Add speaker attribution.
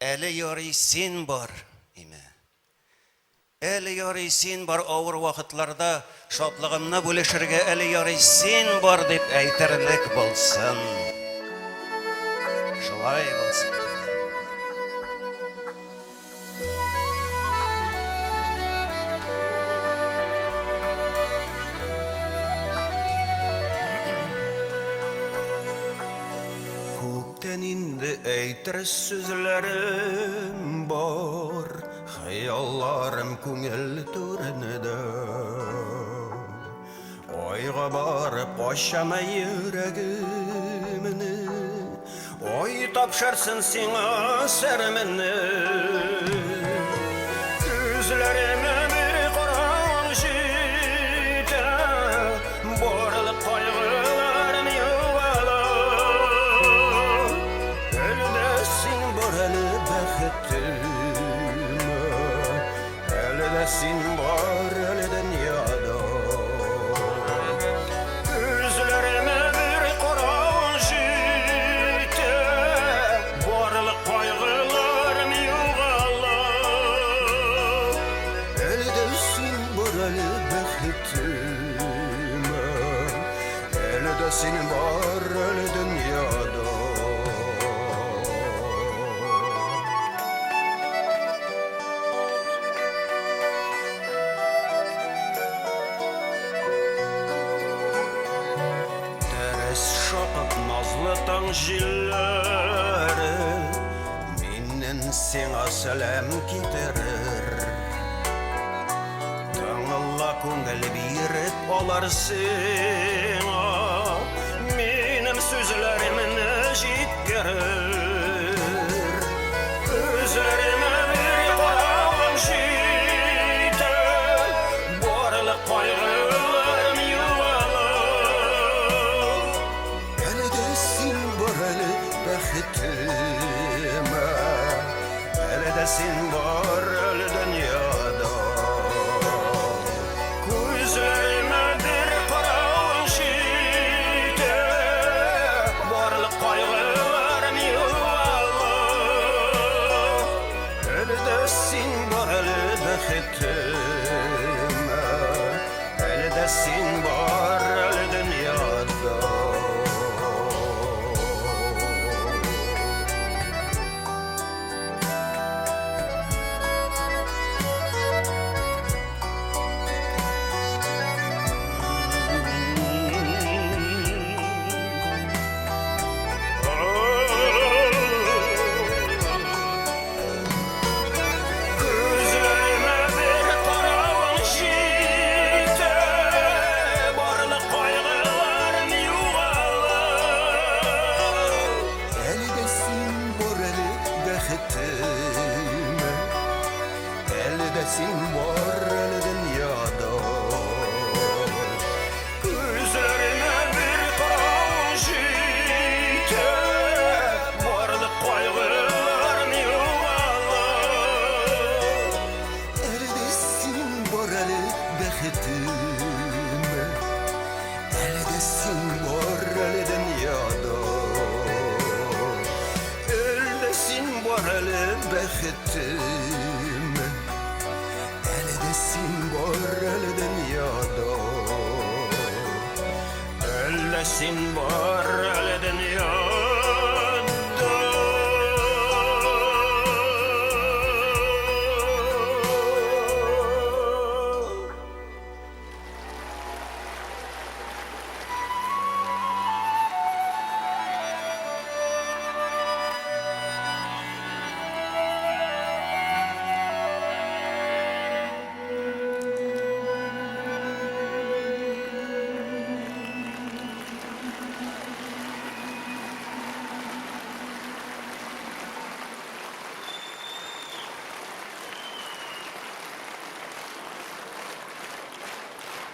Speaker 1: Eli yori sen bar ime. Eli yori sen bar ağır vakitlarda şadlığımna bölüşürge eli yori sen bar dep aytırlık bolsun. Şulay bolsun. Kökten indi eytir sözlerim var, hayallarım köngel törünede. Oyga barıp aşama yüreğimini, oy tapşarsın sana sermini. Gözlerime bir karan jite, borılıp kaygılarım yuvalar. Eldesin boreli beketime, eldesin boreliden yada. Gözlerime bir karan jite, borılıp kaygılarım yuvalar. Eldesin boreli beketime, eldesin boreliden yada. Teres şoqıp nazlı taң jilleri menden sana selam getirir. Taڭılla köngel birip olar sana, menim sözlerimni jitkirir. Gözlerime bir karan jite, borılıp kaygılarım yuvalar. Eldesin boreli beketime, eldesin boreli dünyada. Gözlerime bir karan jite, borılıp kaygılarım yuvalar. Eldesin boreli beketime, eldesin boreli dünyada. Gözlerime bir karan jite, borılıp kaygılarım yuvalar. Eldesin boreli beketime, eldesin boreli dünyada. Gözlerime bir karan jite, borılıp kaygılarım yuvalar. Eldesin boreli beketime, eldesin boreli dünyada. Eldesin boreli beketime, eldesin boreli dünyada. Eldesin boreli